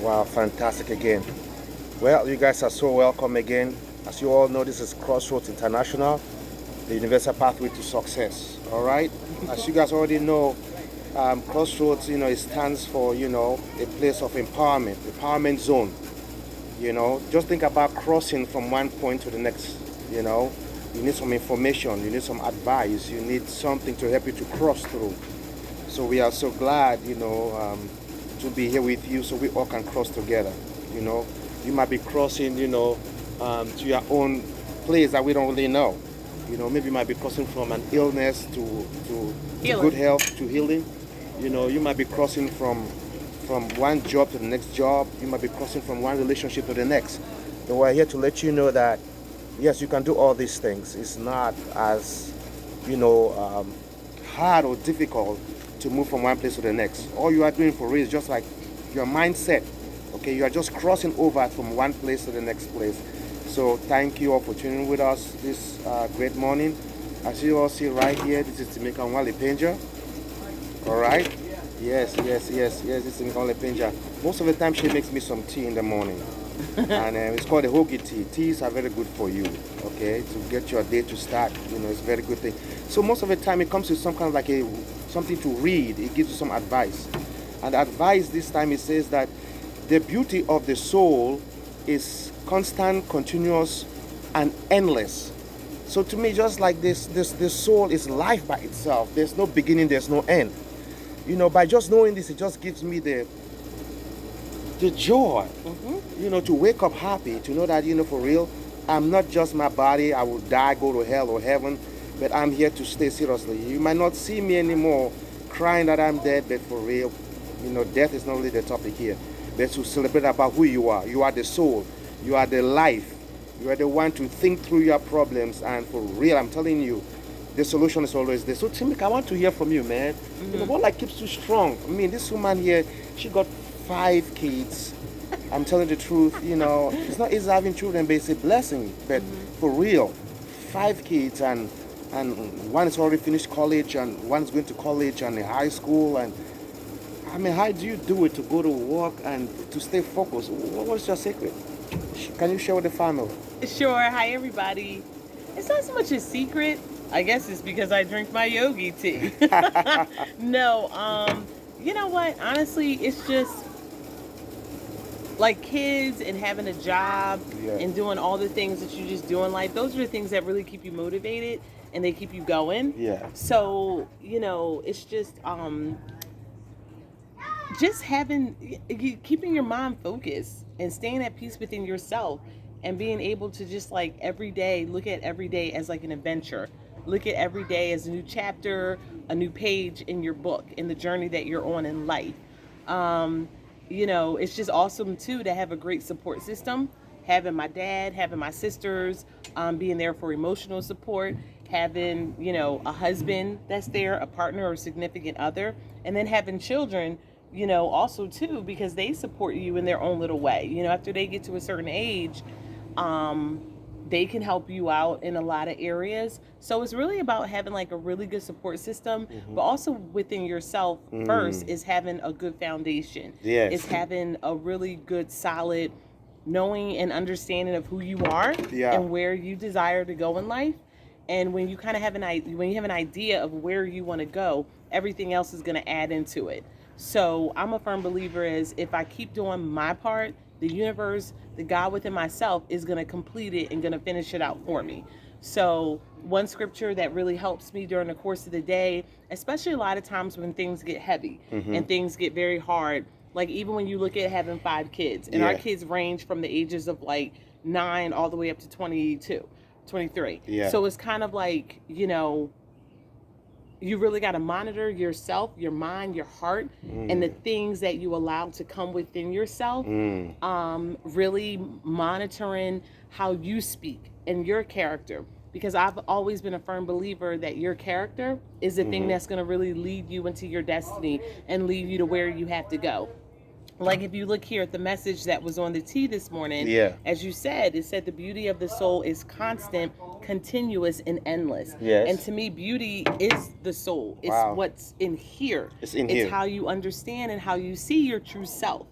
Wow, fantastic again. Well, you guys are so welcome again. As you all know, this is Crossroads International, the universal pathway to success. All right. As you guys already know, Crossroads, it stands for, a place of empowerment zone. Just think about crossing from one point to the next. You need some information, you need some advice, you need something to help you to cross through. So we are so glad, to be here with you so we all can cross together. You know, you might be crossing, to your own place that we don't really know. Maybe you might be crossing from an illness to good health, to healing. You might be crossing from one job to the next job. You might be crossing from one relationship to the next. So we're here to let you know that yes, you can do all these things. It's not as hard or difficult to move from one place to the next. All you are doing for real is just like your mindset. Okay, you are just crossing over from one place to the next place. So thank you all for tuning with us this great morning. As you all see right here, this is Timika Nwale Penja. All right. Yes. This is Timika Nwale Penja. Most of the time, she makes me some tea in the morning, and it's called a hoagie tea. Teas are very good for you. Okay, to get your day to start. It's a very good thing. So most of the time, it comes with some kind of like something to read. It gives you some advice, and the advice this time it says that the beauty of the soul is constant, continuous, and endless. So to me, just like this soul is life by itself. There's no beginning, there's no end. By just knowing this, it just gives me the joy, to wake up happy, to know that, for real, I'm not just my body, I will die, go to hell or heaven, but I'm here to stay seriously. You might not see me anymore crying that I'm dead, but for real, death is not really the topic here. But to celebrate about who you are. You are the soul. You are the life. You are the one to think through your problems, and for real, I'm telling you, the solution is always there. So Timik, I want to hear from you, man. What keeps you strong? I mean, this woman here, she got 5 kids. I'm telling the truth, it's not easy having children, but it's a blessing. But for real, 5 kids, and one is already finished college, and one is going to college and high school. And I mean, how do you do it to go to work and to stay focused? What's your secret? Can you share with the family? Sure. Hi, everybody. It's not so much a secret. I guess it's because I drink my yogi tea. No, you know what? Honestly, it's just like kids and having a job and doing all the things that you just do in life. Those are the things that really keep you motivated and they keep you going. Yeah. So, it's just keeping your mind focused and staying at peace within yourself and being able to just like every day, look at every day as like an adventure. Look at every day as a new chapter, a new page in your book, in the journey that you're on in life. It's just awesome too to have a great support system. Having my dad, having my sisters, being there for emotional support, having, a husband that's there, a partner or significant other, and then having children, also too, because they support you in their own little way. After they get to a certain age, they can help you out in a lot of areas. So it's really about having like a really good support system, but also within yourself first is having a good foundation. Yes. It's having a really good, solid knowing and understanding of who you are and where you desire to go in life. And when you kind of have when you have an idea of where you want to go, everything else is going to add into it. So I'm a firm believer is if I keep doing my part, the universe, the God within myself is going to complete it and going to finish it out for me. So one scripture that really helps me during the course of the day, especially a lot of times when things get heavy and things get very hard, like even when you look at having 5 kids, and our kids range from the ages of like 9 all the way up to 22, 23. Yeah. So it's kind of like, you really got to monitor yourself, your mind, your heart, and the things that you allow to come within yourself. Really monitoring how you speak and your character. Because I've always been a firm believer that your character is the thing that's going to really lead you into your destiny and lead you to where you have to go. Like if you look here at the message that was on the tea this morning, as you said, it said the beauty of the soul is constant, continuous, and endless. Yes. And to me, beauty is the soul. It's what's in here. It's in here. It's how you understand and how you see your true self.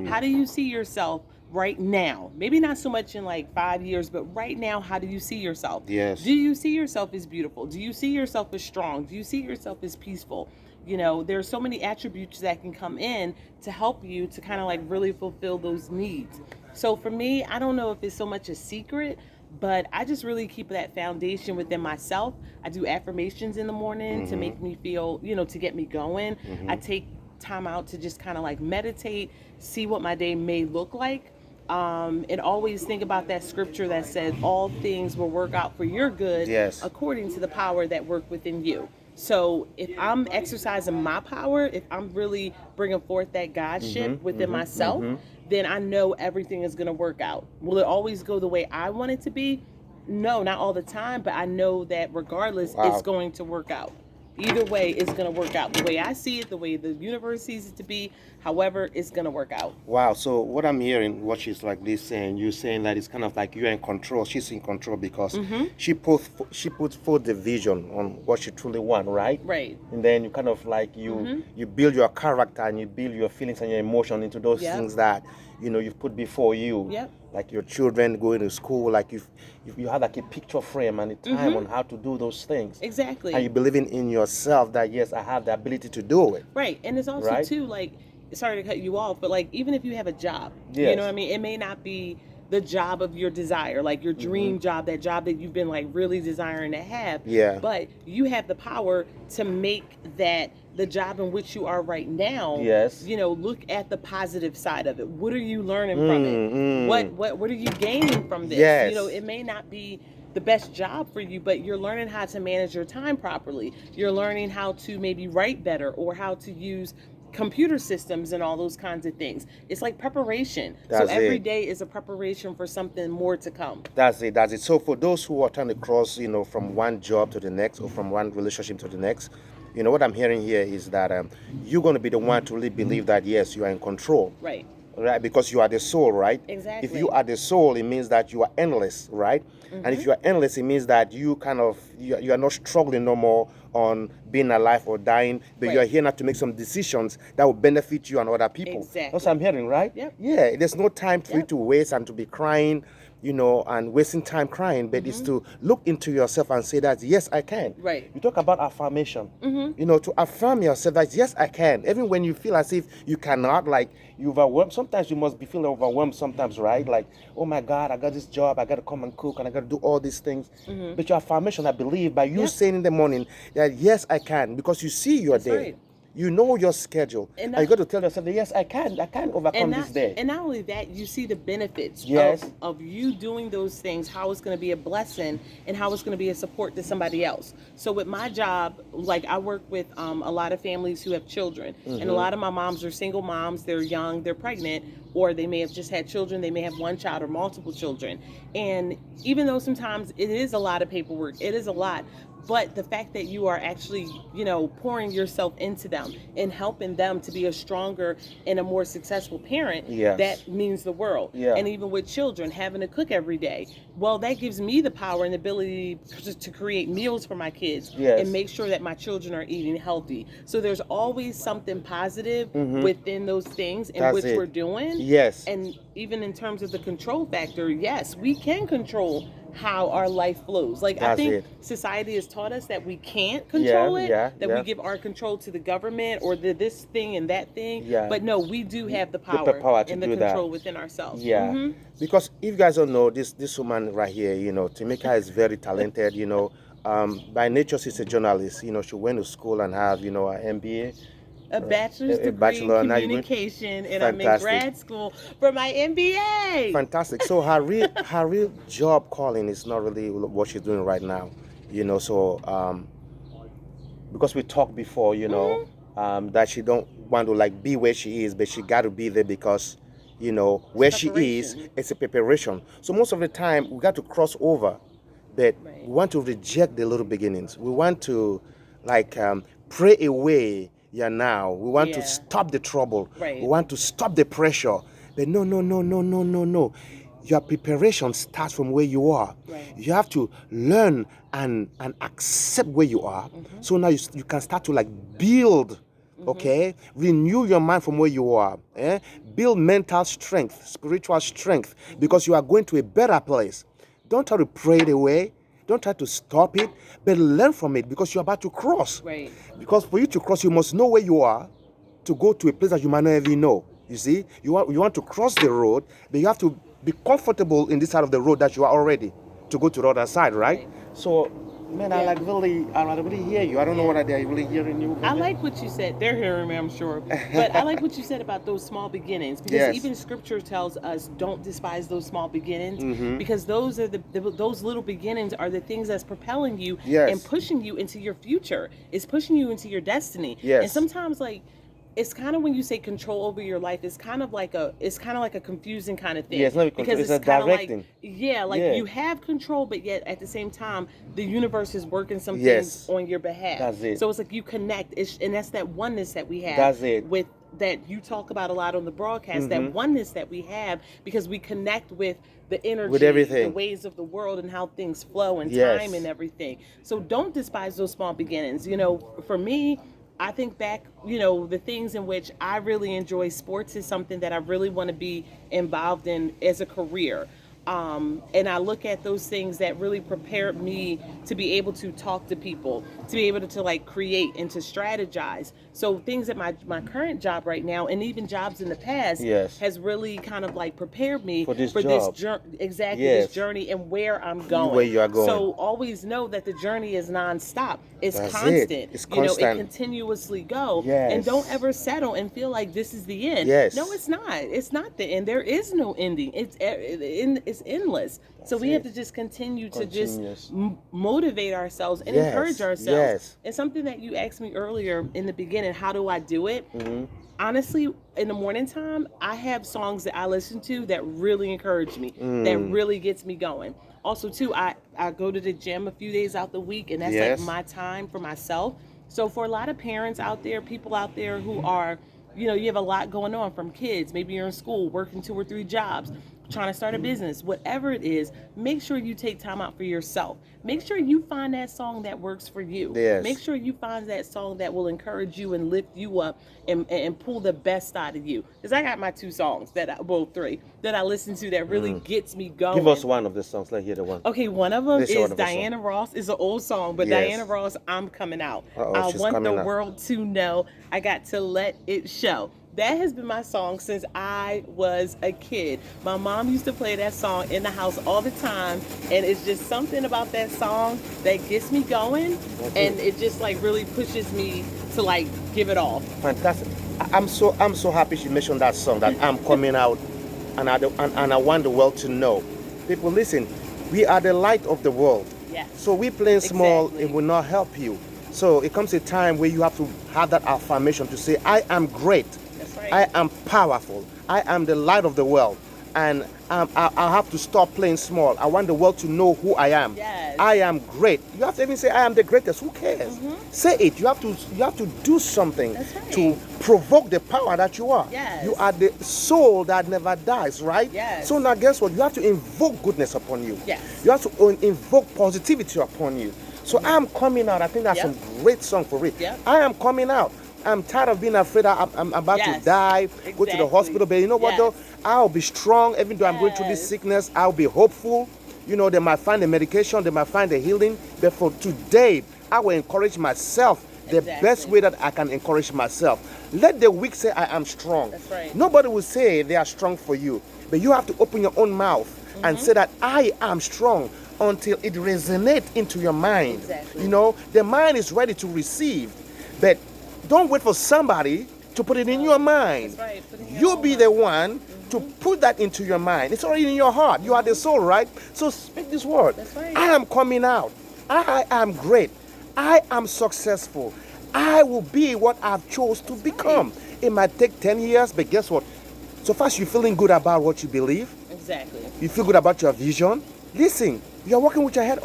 How do you see yourself right now? Maybe not so much in like 5 years, but right now, how do you see yourself? Yes. Do you see yourself as beautiful? Do you see yourself as strong? Do you see yourself as peaceful? You know, there's so many attributes that can come in to help you to kind of like really fulfill those needs. So for me, I don't know if it's so much a secret, but I just really keep that foundation within myself. I do affirmations in the morning to make me feel, you know, to get me going. I take time out to just kind of like meditate, see what my day may look like. And always think about that scripture that says all things will work out for your good, yes, according to the power that work within you. So if I'm exercising my power, if I'm really bringing forth that Godship within myself, then I know everything is going to work out. Will it always go the way I want it to be? No, not all the time, but I know that regardless, it's going to work out. Either way, it's going to work out. The way I see it, the way the universe sees it to be, however, it's going to work out. Wow. So what I'm hearing, what she's like this saying, you're saying that it's kind of like you're in control. She's in control because she put forth the vision on what she truly wants, right? Right. And then you kind of like you build your character and you build your feelings and your emotion into those things that, you know, you've put before you. Yep. Like your children going to school, like you have like a picture frame and a time on how to do those things. Exactly. And you believing in yourself that, yes, I have the ability to do it. Right. And it's also, too, like, sorry to cut you off, but, like, even if you have a job, you know what I mean? It may not be the job of your desire, like your dream job, that job that you've been, like, really desiring to have. Yeah. But you have the power to make that the job in which you are right now, you know, look at the positive side of it. What are you learning from it? What are you gaining from this? Yes. You know, it may not be the best job for you, but you're learning how to manage your time properly. You're learning how to maybe write better or how to use computer systems and all those kinds of things. It's like preparation. So every day is a preparation for something more to come. That's it. So for those who are trying to cross, you know, from one job to the next or from one relationship to the next, you know, what I'm hearing here is that you're going to be the one to really believe that, yes, you are in control. Right. Right, because you are the soul, right? Exactly. If you are the soul, it means that you are endless, right? And if you are endless, it means that you kind of you are not struggling no more on being alive or dying, but you are here now to make some decisions that will benefit you and other people. Exactly. That's what I'm hearing, right? Yep. Yeah, there's no time for you to waste and to be crying, you know, and wasting time crying, but it's to look into yourself and say that, yes, I can. Right. You talk about affirmation, you know, to affirm yourself that, yes, I can. Even when you feel as if you cannot, like you're overwhelmed, sometimes you must be feeling overwhelmed sometimes, right? Like, oh my God, I got this job, I got to come and cook, and I got to do all these things. But your affirmation, I believe, by you saying in the morning that, yes, I can, because you see your day. Right. You know your schedule. And you got to tell yourself that, yes, I can overcome this day. And not only that, you see the benefits of you doing those things, how it's going to be a blessing and how it's going to be a support to somebody else. So with my job, like I work with a lot of families who have children. And a lot of my moms are single moms. They're young, they're pregnant, or they may have just had children. They may have one child or multiple children. And even though sometimes it is a lot of paperwork, it is a lot, but the fact that you are actually, you know, pouring yourself into them and helping them to be a stronger and a more successful parent, that means the world. And even with children, having to cook every day, well, that gives me the power and the ability to create meals for my kids and make sure that my children are eating healthy. So there's always something positive within those things in which we're doing. Yes. And even in terms of the control factor, yes, we can control how our life flows. Like, I think society has taught us that we can't control it, that we give our control to the government or this thing and that thing. But no, we do have the power and the control within ourselves. Because if you guys don't know, this woman right here, you know, Tamika is very talented, you know. By nature, she's a journalist. You know, she went to school and have, you know, an MBA. A bachelor's degree in communication, and I'm in grad school for my MBA. Fantastic. So her real job calling is not really what she's doing right now, you know. So because we talked before, you know, that she don't want to like be where she is, but she got to be there because, you know, where she is, it's a preparation. So most of the time we got to cross over, but we want to reject the little beginnings. We want to like pray away. Now we want to stop the trouble. We want to stop the pressure. But no. Your preparation starts from where you are. You have to learn and accept where you are. So now you can start to like build Okay, renew your mind from where you are. Build mental strength, spiritual strength, because you are going to a better place. Don't try to pray it away. Don't try to stop it, but learn from it, because you're about to cross. Right. Because for you to cross, you must know where you are to go to a place that you might not even know. You see, you want to cross the road, but you have to be comfortable in this side of the road that you are already to go to the other side, right? So, man, I really hear you. I don't know whether they're really hearing you. I like what you said. They're hearing me, I'm sure. But I like what you said about those small beginnings, because even Scripture tells us don't despise those small beginnings, because those are those little beginnings are the things that's propelling you and pushing you into your future. It's pushing you into your destiny. And sometimes, like, it's kind of, when you say control over your life, it's kind of like a confusing kind of thing. Yeah, it's not control, because it's kind of like, you have control, but yet at the same time, the universe is working some things on your behalf. That's it. So it's like you connect, and that's that oneness that we have. That's it. With that you talk about a lot on the broadcast, that oneness that we have, because we connect with the energy, with everything, the ways of the world, and how things flow, and time, and everything. So don't despise those small beginnings. You know, for me, I think back, you know, the things in which I really enjoy. Sports is something that I really want to be involved in as a career. And I look at those things that really prepared me to be able to talk to people, to be able to like create and to strategize. So things at my current job right now, and even jobs in the past, has really kind of like prepared me for this journey and where I'm going. Where you are going. So always know that the journey is nonstop. It's constant. It's constant. You know, it continuously go. And don't ever settle and feel like this is the end. No, it's not. It's not the end. There is no ending. It's endless. So we have to just continue to just motivate ourselves and encourage ourselves. And something that you asked me earlier in the beginning, how do I do it? Honestly, in the morning time, I have songs that I listen to that really encourage me, that really gets me going. Also, too, I go to the gym a few days out the week, and that's like my time for myself. So for a lot of parents out there, people out there who are, you know, you have a lot going on, from kids, maybe you're in school, working 2 or 3 jobs, trying to start a business, whatever it is, make sure you take time out for yourself. Make sure you find that song that works for you. Make sure you find that song that will encourage you and lift you up and pull the best out of you. Because I got my 2 songs, 3, that I listen to that really gets me going. Give us one of the songs. Let's hear the one. Okay, one of them is Diana Ross. It's an old song, but Diana Ross, I'm Coming Out. I want the world to know. I got to let it show. That has been my song since I was a kid. My mom used to play that song in the house all the time, and it's just something about that song that gets me going, and it just like really pushes me to like give it all. Fantastic. I'm so happy she mentioned that song, that I'm coming out, and I want the world to know. People, listen, we are the light of the world. So we playing small, it will not help you. So it comes a time where you have to have that affirmation to say, I am great. I am powerful. I am the light of the world. And I have to stop playing small. I want the world to know who I am. I am great. You have to even say, I am the greatest. Who cares? Say it. You have to do something to provoke the power that you are. You are the soul that never dies, right? So now guess what? You have to invoke goodness upon you. You have to invoke positivity upon you. So I am coming out. I think that's some great song for it. I am coming out. I'm tired of being afraid I'm about to die, go to the hospital. But you know what though? I'll be strong. Even though I'm going through this sickness, I'll be hopeful. You know, they might find the medication, they might find the healing. But for today, I will encourage myself the best way that I can encourage myself. Let the weak say I am strong. Nobody will say they are strong for you. But you have to open your own mouth and say that I am strong until it resonates into your mind. You know, the mind is ready to receive. But don't wait for somebody to put it in your mind. You be the one to put that into your mind. It's already in your heart. You are the soul, right? So speak this word. I am coming out. I am great. I am successful. I will be what I've chose to become. It might take 10 years, but guess what? So far you're feeling good about what you believe. You feel good about your vision. Listen, you're walking with your head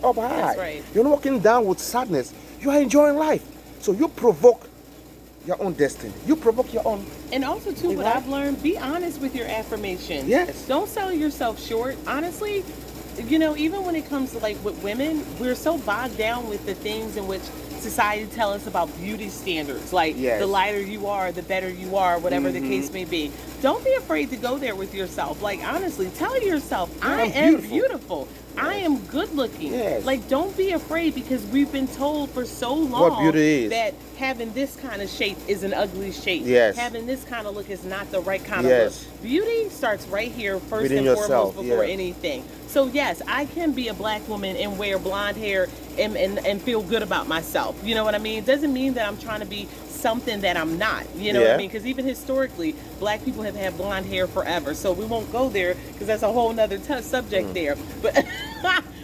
up high. You're not walking down with sadness. You are enjoying life. So you provoke your own destiny. You provoke your own. And also, too, what I've learned, be honest with your affirmations. Don't sell yourself short. Honestly, you know, even when it comes to like with women, we're so bogged down with the things in which society tell us about beauty standards, like the lighter you are, the better you are, whatever the case may be. Don't be afraid to go there with yourself. Like, honestly, tell yourself, I am beautiful. I am good looking. Like, don't be afraid, because we've been told for so long what beauty is. That having this kind of shape is an ugly shape. Having this kind of look is not the right kind of look. Beauty starts right here, first within and yourself, foremost, before anything. So yes, I can be a black woman and wear blonde hair and feel good about myself. You know what I mean? It doesn't mean that I'm trying to be something that I'm not. You know what I mean? Because even historically, black people have had blonde hair forever. So we won't go there, because that's a whole nother subject there. But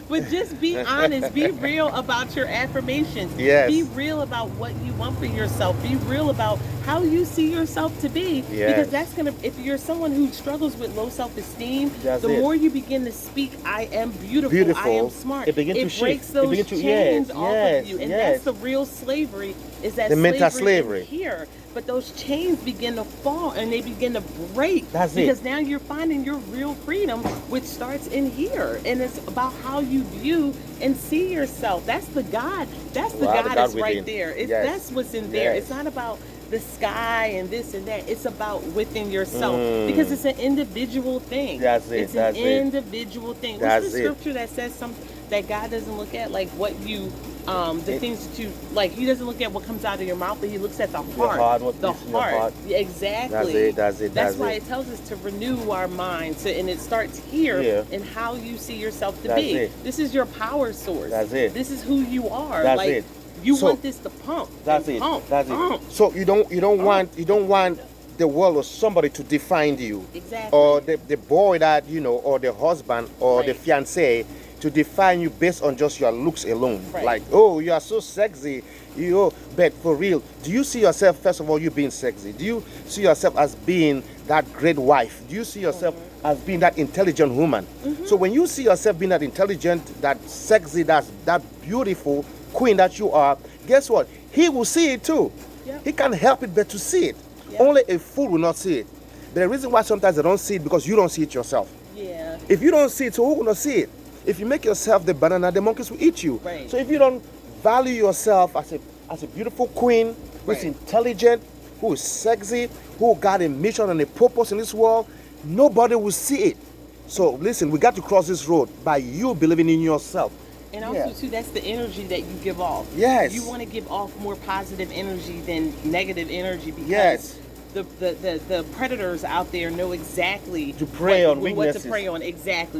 but just be honest, be real about your affirmations. Be real about what you want for yourself. Be real about how you see yourself to be. Because that's gonna, if you're someone who struggles with low self-esteem, the more you begin to speak, I am beautiful, I am smart, it breaks those chains off of you. And that's the real slavery, is that the mental slavery here. But those chains begin to fall and they begin to break. Because now you're finding your real freedom, which starts in here. And it's about how you view and see yourself. That's the God. That's the goddess right there. That's what's in there. It's not about the sky and this and that. It's about within yourself, because it's an individual thing. It's an individual thing. What's the scripture that says something that God doesn't look at, like what you the things that you like? He doesn't look at what comes out of your mouth, but he looks at the heart. The heart. Exactly. That's why it tells us to renew our minds, and it starts here in how you see yourself to be. This is your power source. This is who you are. You want this to pump. Pump. So you don't want the world or somebody to define you. Or the boy that or the husband or the fiancé to define you based on just your looks alone. Like, oh, you are so sexy. But for real, do you see yourself, first of all, you being sexy? Do you see yourself as being that great wife? Do you see yourself as being that intelligent woman? So when you see yourself being that intelligent, that sexy, that beautiful queen that you are, guess what? He will see it too. He can't help it but to see it. Only a fool will not see it. But the reason why sometimes they don't see it, because you don't see it yourself. If you don't see it, so who will not see it? If you make yourself the banana, the monkeys will eat you. So if you don't value yourself as a beautiful queen, who is intelligent, who is sexy, who got a mission and a purpose in this world, nobody will see it. So listen, we got to cross this road by you believing in yourself. And also, too, that's the energy that you give off. You want to give off more positive energy than negative energy, because the predators out there know exactly to prey on what to prey on.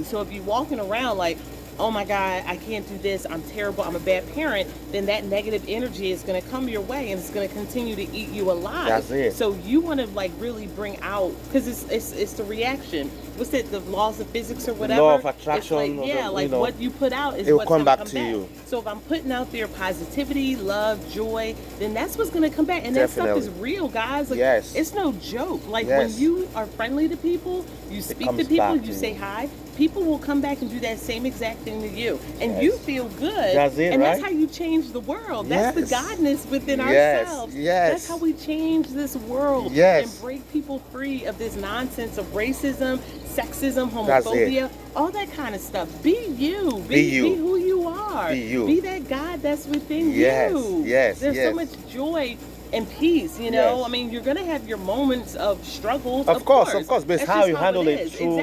So if you're walking around like, oh my God, I can't do this, I'm terrible, I'm a bad parent, then that negative energy is going to come your way and it's going to continue to eat you alive. So you want to like really bring out, because it's the reaction. What's it, the laws of physics or whatever? Law of attraction. Like what you put out is what's going to come back to you. So if I'm putting out there positivity, love, joy, then that's what's going to come back. And that stuff is real, guys. Like, it's no joke. Like when you are friendly to people, you speak to people, you say hi, people will come back and do that same exact thing to you. And you feel good. And that's how you change the world. That's the godness within ourselves. That's how we change this world and break people free of this nonsense of racism, sexism, homophobia, all that kind of stuff. Be you. Be who you are. Be you. Be that God that's within you. There's so much joy and peace, I mean, you're gonna have your moments of struggles. Of course, but it's how you handle it through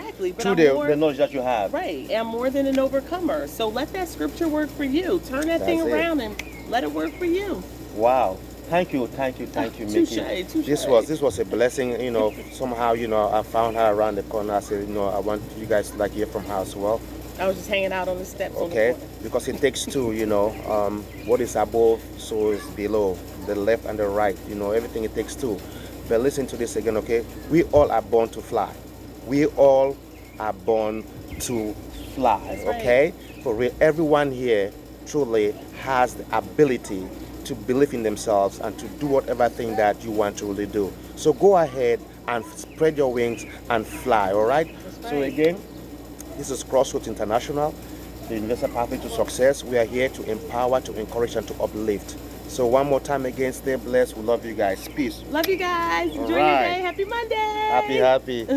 the knowledge that you have. Right, I'm more than an overcomer. So let that scripture work for you. Turn that thing around and let it work for you. Wow. Thank you, Mickey. Touché. This was a blessing, somehow, I found her around the corner. I said, I want you guys to hear from her as well. I was just hanging out on the steps. Okay, because it takes two, what is above, so is below, the left and the right, everything it takes two. But listen to this again, okay? We all are born to fly. We all are born to fly, okay? For real, everyone here truly has the ability to believe in themselves and to do whatever thing that you want to really do. So go ahead and spread your wings and fly, all right? So again, this is Crossroads International, the Universal Pathway to Success. We are here to empower, to encourage, and to uplift. So one more time again, stay blessed. We love you guys. Peace. Love you guys. Enjoy your day. Happy Monday. Happy.